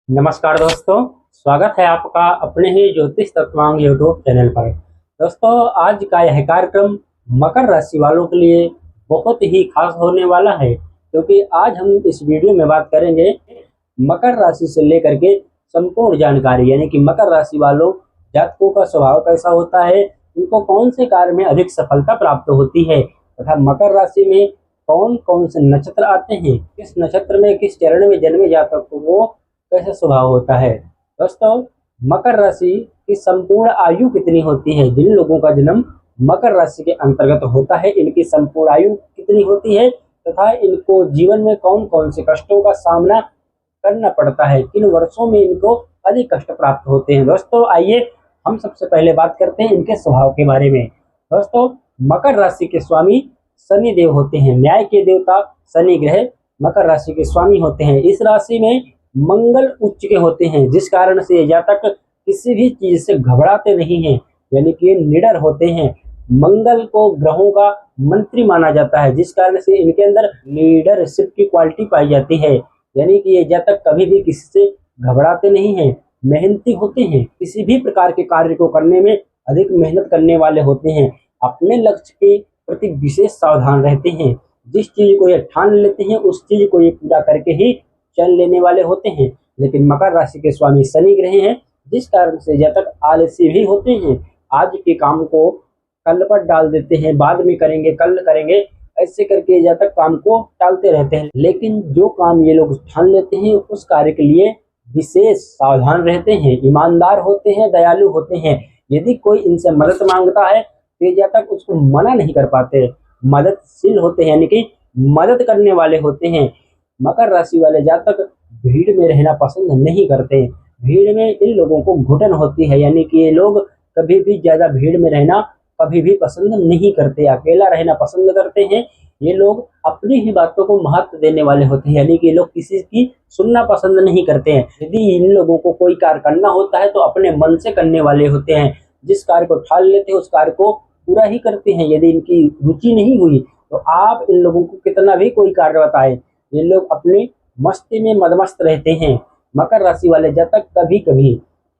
नमस्कार दोस्तों, स्वागत है आपका अपने ही ज्योतिष तत्वांग यूट्यूब चैनल पर। दोस्तों, आज का यह कार्यक्रम मकर राशि वालों के लिए बहुत ही खास होने वाला है, क्योंकि आज हम इस वीडियो में बात करेंगे मकर राशि से लेकर के संपूर्ण जानकारी, यानी कि मकर राशि वालों जातकों का स्वभाव कैसा होता है, उनको कौन से कार्य में अधिक सफलता प्राप्त होती है तथा मकर राशि में कौन कौन से नक्षत्र आते हैं, किस नक्षत्र में किस चरण में जन्मे जातक को कैसा स्वभाव होता है। दोस्तों, मकर राशि की संपूर्ण आयु कितनी होती है? जिन लोगों का जन्म मकर राशि के अंतर्गत होता है, इनकी संपूर्ण आयु कितनी होती है तथा इनको जीवन में कौन कौन से कष्टों का सामना करना पड़ता है, किन वर्षों में इनको अधिक कष्ट प्राप्त होते हैं। दोस्तों, आइए हम सबसे पहले बात करते हैं इनके स्वभाव के बारे में। दोस्तों, मकर राशि के स्वामी शनि देव होते हैं। न्याय के देवता शनि ग्रह मकर राशि के स्वामी होते हैं। इस राशि में मंगल उच्च के होते हैं, जिस कारण से जातक किसी भी चीज से घबराते नहीं हैं, यानी कि निडर होते हैं। मंगल को ग्रहों का मंत्री माना जाता है, जिस कारण से इनके अंदर लीडरशिप की क्वालिटी पाई जाती है, यानी कि ये जातक कभी भी किसी से घबराते नहीं हैं, मेहनती होते हैं, किसी भी प्रकार के कार्य को करने में अधिक मेहनत करने वाले होते हैं, अपने लक्ष्य के प्रति विशेष सावधान रहते हैं। जिस चीज को ये ठान लेते हैं उस चीज को ये पूरा करके ही चल लेने वाले होते हैं। लेकिन मकर राशि के स्वामी शनि ग्रह हैं, जिस कारण से जातक आलसी भी होते हैं। आज के काम को कल पर डाल देते हैं, बाद में करेंगे, कल करेंगे, ऐसे करके जातक काम को टालते रहते हैं। लेकिन जो काम ये लोग ठान लेते हैं उस कार्य के लिए विशेष सावधान रहते हैं, ईमानदार होते हैं, दयालु होते हैं। यदि कोई इनसे मदद मांगता है तो ये जातक उसको मना नहीं कर पाते, मददशील होते हैं, यानी कि मदद करने वाले होते हैं। मकर राशि वाले जातक भीड़ में रहना पसंद नहीं करते। भीड़ में इन लोगों को घुटन होती है, यानी कि ये लोग कभी भी ज्यादा भीड़ में रहना कभी भी पसंद नहीं करते, अकेला रहना पसंद करते हैं। ये लोग अपनी ही बातों को महत्व देने वाले होते हैं, यानी कि ये लोग किसी की सुनना पसंद नहीं करते हैं। यदि इन लोगों को कोई कार्य करना होता है तो अपने मन से करने वाले होते हैं। जिस कार्य को ठान लेते हैं उस कार्य को पूरा ही करते हैं। यदि इनकी रुचि नहीं हुई तो आप इन लोगों को कितना भी कोई कार्य बताए, ये लोग अपनी मस्ती में मदमस्त रहते हैं। मकर राशि वाले जातक कभी कभी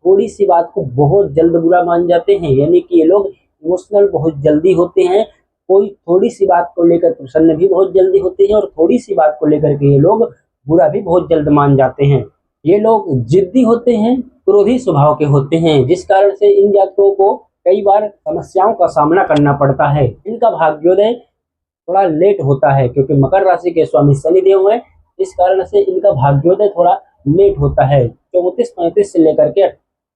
थोड़ी सी बात को बहुत जल्द बुरा मान जाते हैं, यानी कि ये लोग इमोशनल बहुत जल्दी होते हैं। कोई थोड़ी सी बात को लेकर प्रसन्न भी बहुत जल्दी होते हैं और थोड़ी सी बात को लेकर के ये लोग बुरा भी बहुत जल्द मान जाते हैं। ये लोग जिद्दी होते हैं, क्रोधी स्वभाव के होते हैं, जिस कारण से इन जातकों को कई बार समस्याओं का सामना करना पड़ता है। इनका भाग्योदय थोड़ा लेट होता है, क्योंकि मकर राशि के स्वामी शनिदेव हैं, इस कारण से इनका भाग्योदय थोड़ा लेट होता है। 34-35 से लेकर के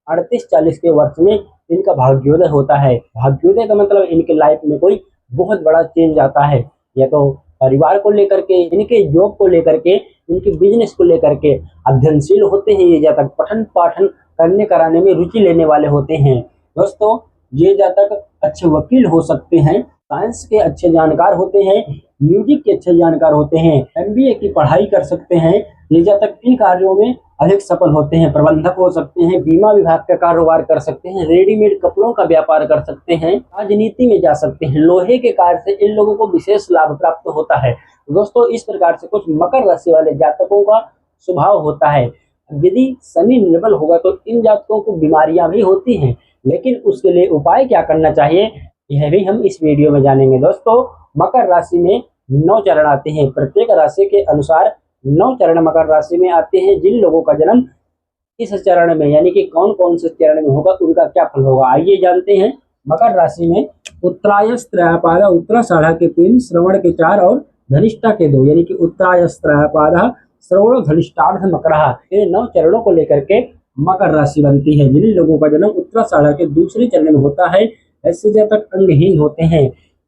38-40 के वर्ष में इनका भाग्योदय होता है। भाग्योदय का मतलब इनके लाइफ में कोई बहुत बड़ा चेंज आता है, या तो परिवार को लेकर के, इनके जॉब को लेकर के, इनके बिजनेस को लेकर के। अध्ययनशील होते हैं ये जातक, पठन पाठन करने कराने में रुचि लेने वाले होते हैं। दोस्तों, ये जातक अच्छे वकील हो सकते हैं, साइंस के अच्छे जानकार होते हैं, म्यूजिक के अच्छे जानकार होते हैं, एमबीए की पढ़ाई कर सकते हैं। ये जातक इन कार्यों में अधिक सफल होते हैं। प्रबंधक हो सकते हैं, बीमा विभाग का कारोबार कर सकते हैं, रेडीमेड कपड़ों का व्यापार कर सकते हैं, राजनीति में जा सकते हैं। लोहे के कार्य से इन लोगों को विशेष लाभ प्राप्त होता है। दोस्तों, इस प्रकार से कुछ मकर राशि वाले जातकों का स्वभाव होता है। यदि शनि निर्बल होगा तो इन जातकों को बीमारियां भी होती हैं, लेकिन उसके लिए उपाय क्या करना चाहिए यह भी हम इस वीडियो में जानेंगे। दोस्तों, मकर राशि में 9 चरण आते हैं। प्रत्येक राशि के अनुसार 9 चरण मकर राशि में आते हैं। जिन लोगों का जन्म इस चरण में, यानी कि कौन कौन से चरण में होगा, उनका क्या फल होगा, आइए जानते हैं। मकर राशि में उत्तरायस्त्रयापादा उत्तराषाढ़ा के 3, श्रवण के 4 और धनिष्ठा के 2, यानी कि उत्तरायस्त्रयापादा श्रवण धनिष्ठार्ध मकरहा, ये 9 चरणों को लेकर के मकर राशि बनती है। जिन लोगों का जन्म उत्तराषाढ़ा के दूसरे चरण में होता है, ऐसे जातक अंगहीन होते हैं।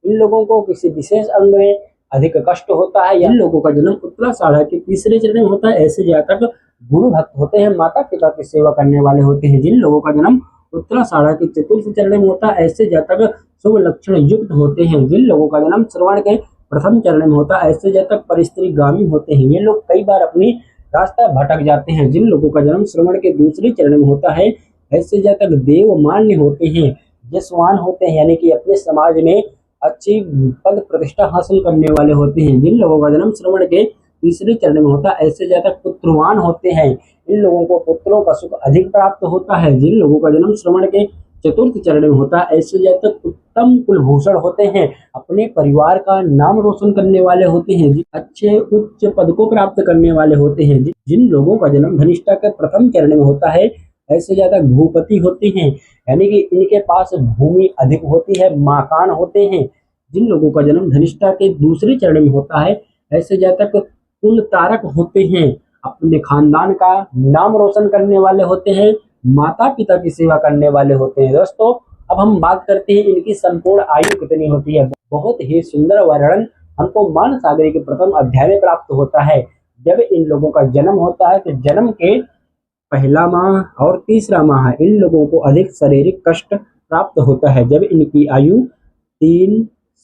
इन लोगों को किसी विशेष अंग में अधिक कष्ट होता है। इन लोगों का जन्म उत्तराषाढ़ा के तीसरे चरण में होता है, ऐसे जातक गुरु भक्त होते हैं, माता पिता की सेवा करने वाले होते हैं। जिन लोगों का जन्म उत्तराषाढ़ा के चतुर्थ चरण में होता है, ऐसे जातक शुभ लक्षण युक्त होते हैं। जिन लोगों का जन्म श्रवण के प्रथम चरण में होता है, ऐसे जातक परिस्त्रीगामी होते हैं। ये लोग कई बार अपनी रास्ता भटक जाते हैं। जिन लोगों का जन्म श्रवण के दूसरे चरण में होता है, ऐसे जातक देव मान्य होते हैं, यशवान होते हैं, यानी कि अपने समाज में अच्छी पद प्रतिष्ठा हासिल करने वाले होते हैं। जिन लोगों का जन्म श्रवण के तीसरे चरण में होता है। ऐसे जातक पुत्रवान होते हैं, इन लोगों को पुत्रों का सुख अधिक प्राप्त होता है। जिन लोगों का जन्म श्रवण के चतुर्थ चरण में होता है, ऐसे जातक उत्तम कुलभूषण होते हैं, अपने परिवार का नाम रोशन करने वाले होते हैं, अच्छे उच्च पद को प्राप्त करने वाले होते हैं। जिन लोगों का जन्म धनिष्ठा के प्रथम चरण में होता है, ऐसे जातक भूपति होते हैं, यानी कि इनके पास भूमि अधिक होती है, मकान होते हैं। जिन लोगों का जन्म धनिष्ठा के दूसरे चरण में होता है, ऐसे जातक कुल तारक होते हैं, अपने खानदान का नाम रोशन करने वाले होते हैं, माता पिता की सेवा करने वाले होते हैं। दोस्तों अब हम बात करते हैं इनकी संपूर्ण आयु कितनी होती है। बहुत ही सुंदर वर्णन हमको मान सागरी के प्रथम अध्याय में प्राप्त होता है। जब इन लोगों का जन्म होता है तो जन्म के पहला माह और तीसरा माह इन लोगों को अधिक शारीरिक कष्ट प्राप्त होता है। जब इनकी आयु 3,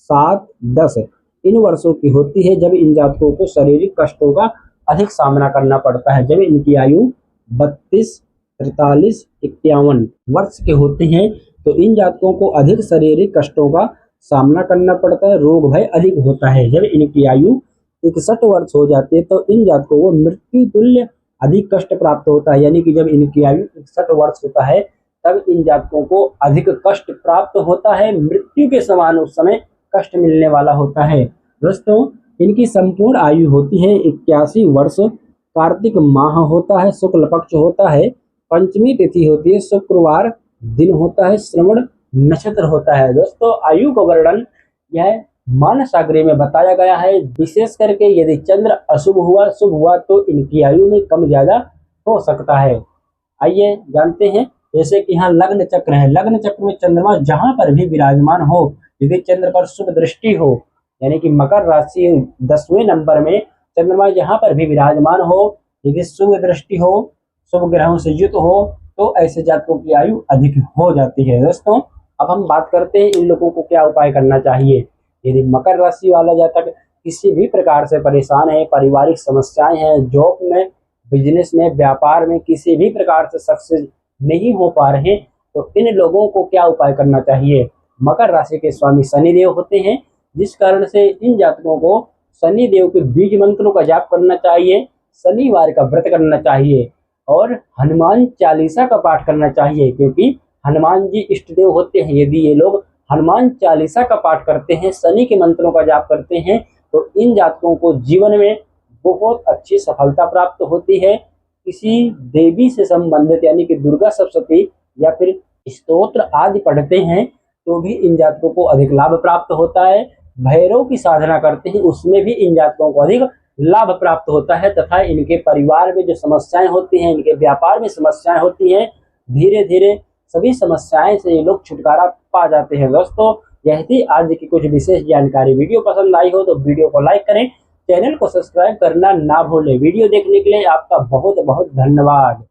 7, 10 इन वर्षों की होती है, जब इन जातकों को शारीरिक कष्टों का अधिक सामना करना पड़ता है। जब इनकी आयु 32, 43, 51 वर्ष के होते हैं तो इन जातकों को अधिक शारीरिक कष्टों का सामना करना पड़ता है, रोग भय अधिक होता है। जब इनकी आयु 61 वर्ष हो जाती है तो इन जातकों को मृत्यु तुल्य अधिक कष्ट प्राप्त होता है, यानी कि जब इनकी आयु 61 वर्ष होता है तब इन जातकों को अधिक कष्ट प्राप्त होता है, मृत्यु के समान उस समय कष्ट मिलने वाला होता है। दोस्तों इनकी संपूर्ण आयु होती है 81 वर्ष, कार्तिक माह होता है, शुक्ल पक्ष होता है, पंचमी तिथि होती है, शुक्रवार दिन होता है, श्रवण नक्षत्र होता है। दोस्तों आयु का वर्णन यह मानसागरी में बताया गया है। विशेष करके यदि चंद्र अशुभ हुआ शुभ हुआ तो इनकी आयु में कम ज्यादा हो सकता है। आइए जानते हैं, जैसे कि यहाँ लग्न चक्र है, लग्न चक्र में चंद्रमा जहां पर भी विराजमान हो, यदि चंद्र पर शुभ दृष्टि हो, यानी कि मकर राशि 10वें नंबर में चंद्रमा जहां पर भी विराजमान हो, यदि शुभ दृष्टि हो, शुभ ग्रहों से युक्त हो, तो ऐसे जातकों की आयु अधिक हो जाती है। दोस्तों अब हम बात करते हैं इन लोगों को क्या उपाय करना चाहिए। यदि मकर राशि वाला जातक किसी भी प्रकार से परेशान है, पारिवारिक समस्याएं हैं, जॉब में, बिजनेस में, व्यापार में किसी भी प्रकार से सक्सेस नहीं हो पा रहे, तो इन लोगों को क्या उपाय करना चाहिए। मकर राशि के स्वामी शनिदेव होते हैं, जिस कारण से इन जातकों को शनिदेव के बीज मंत्रों का जाप करना चाहिए, शनिवार का व्रत करना चाहिए और हनुमान चालीसा का पाठ करना चाहिए, क्योंकि हनुमान जी इष्ट देव होते हैं। यदि ये लोग हनुमान चालीसा का पाठ करते हैं, शनि के मंत्रों का जाप करते हैं, तो इन जातकों को जीवन में बहुत अच्छी सफलता प्राप्त होती है। किसी देवी से संबंधित यानी कि दुर्गा सप्तशती या फिर स्तोत्र आदि पढ़ते हैं तो भी इन जातकों को अधिक लाभ प्राप्त होता है। भैरव की साधना करते हैं उसमें भी इन जातकों को अधिक लाभ प्राप्त होता है, तथा इनके परिवार में जो समस्याएं होती हैं, इनके व्यापार में समस्याएं होती हैं, धीरे धीरे सभी समस्याएं से ये लोग छुटकारा पा जाते हैं। दोस्तों यह थी आज की कुछ विशेष जानकारी। वीडियो पसंद आई हो तो वीडियो को लाइक करें, चैनल को सब्सक्राइब करना ना भूलें। वीडियो देखने के लिए आपका बहुत बहुत धन्यवाद।